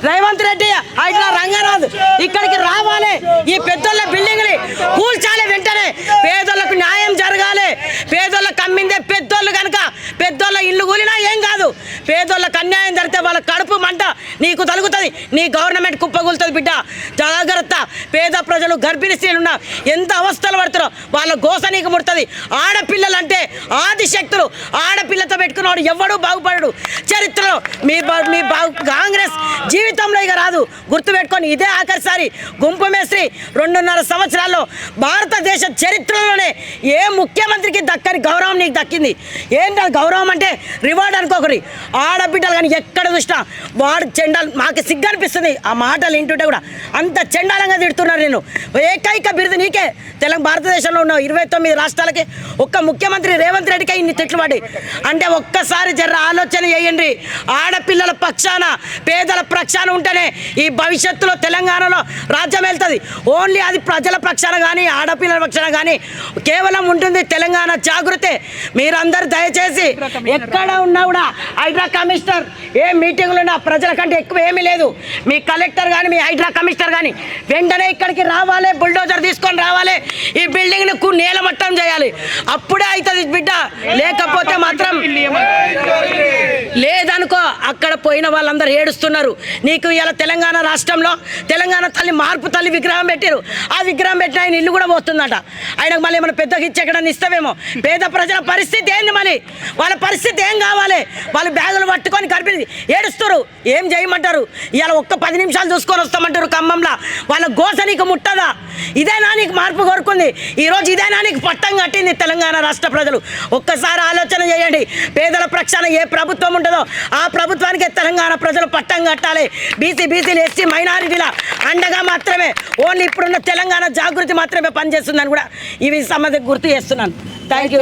రేవంత్ రెడ్డి హైడ్రా రంగనాథ్ ఇక్కడికి రావాలి, ఈ పెద్దోళ్ళ బిల్డింగ్ని కూల్చాలి, వెంటనే పేదోళ్ళకు న్యాయం జరగాలి. పేదోళ్ళకు అమ్మిందే పెద్దోళ్ళు కనుక పెద్దోళ్ళ ఇల్లు కూలినా ఏం కాదు, పేదోళ్ళకు అన్యాయం జరిగితే వాళ్ళ కడుపు మంట నీకు తలుగుతుంది, నీ గవర్నమెంట్ కుప్పగూలుతుంది. బిడ్డ జాగ్రత్త, పేద ప్రజలు గర్భిణీ స్త్రీలు ఉన్న ఎంత అవస్థలు పడుతారో వాళ్ళ గోస నీకు ముడుతుంది. ఆడపిల్లలు అంటే ఆదిశక్తులు, ఆడపిల్లతో పెట్టుకున్నవాడు ఎవడూ బాగుపడడు. చరిత్రలో మీ కాంగ్రెస్ జీవితంలో ఇక రాదు, గుర్తుపెట్టుకొని ఇదే ఆఖరిసారి. గుంపు మేస్త్రి 2.5 సంవత్సరాల్లో భారతదేశ చరిత్రలోనే ఏ ముఖ్యమంత్రికి దక్కని గౌరవం నీకు దక్కింది. ఏంటి గౌరవం అంటే రివార్డ్ అనుకోకరి. ఆడబిడ్డలు కానీ ఎక్కడ చూసినా వాడు చెండాలు, మాకు సిగ్గు అనిపిస్తుంది ఆ మాటలు వింటుంటే కూడా. అంత చెండాలంగా తిడుతున్నారు. నేను ఏకైక బిరుదు నీకే. భారతదేశంలో ఉన్న 29 రాష్ట్రాలకి ఒక్క ముఖ్యమంత్రి రేవంత్ రెడ్డికి ఇన్ని తిట్లు పడి అంటే ఒక్కసారి జర ఆలోచన చేయండి. ఆడపిల్లల పక్షాన పేదల పక్షాన ఉంటేనే ఈ భవిష్యత్తులో తెలంగాణలో రాజ్యం వెళ్తుంది. ఓన్లీ అది ప్రజల పక్షాన కానీ ఆడపిల్లల పక్షాన కానీ కేవలం ఉంటుంది తెలంగాణ జాగృతే. మీరందరూ దయచేసి ఎక్కడ ఉన్నా కూడా హైడ్రా కమిషనర్ ఏ మీటింగ్లు ఉన్నా ప్రజల కంటే ఎక్కువ ఏమీ లేదు. మీ కలెక్టర్ కానీ మీ హైడ్రా కమిషనర్ కానీ వెంటనే ఇక్కడికి రావాలి, బుల్డోజర్ తీసుకొని రావాలి, ఈ బిల్డింగ్ని నేలమట్టం చేయాలి. అప్పుడే అవుతుంది బిడ్డ, లేకపోతే మాత్రం లేదనుకో. అక్కడ పోయిన వాళ్ళందరూ ఏడుస్తున్నారు. నీకు ఇలా తెలంగాణ రాష్ట్రంలో తెలంగాణ తల్లి మార్పు తల్లి విగ్రహం పెట్టారు. ఆ విగ్రహం పెట్టిన ఆయన ఇల్లు కూడా పోతుందట. ఆయనకు మళ్ళీ ఏమైనా పెద్దగా ఇచ్చేకడని ఇస్తావేమో. పేద ప్రజల పరిస్థితి ఏంది, మళ్ళీ వాళ్ళ పరిస్థితి ఏం కావాలి? వాళ్ళు బ్యాగులు పట్టుకొని గర్భిణి ఏడుస్తారు. ఏం చేయమంటారు? ఇలా ఒక్క 10 నిమిషాలు చూసుకొని వస్తామంటారు ఖమ్మంలో. వాళ్ళ గోస నీకు ముట్టదా? ఇదేనా నీకు మార్పు కోరుకుంది? ఈరోజు ఇదేనా నీకు పట్టం కట్టింది తెలంగాణ రాష్ట్ర ప్రజలు? ఒక్కసారి ఆలోచన చేయండి. పేదల పక్షాన ఏ ప్రభుత్వం ఉంటుందో ఆ ప్రభుత్వానికి తెలంగాణ ప్రజలు పట్టం కట్టాలి. బీసీలు ఎస్సీ మైనారిటీల అండగా మాత్రమే ఓన్లీ ఇప్పుడున్న తెలంగాణ జాగృతి మాత్రమే పనిచేస్తుందని కూడా ఇవి సంబంధించి గుర్తు చేస్తున్నాను. Thank you.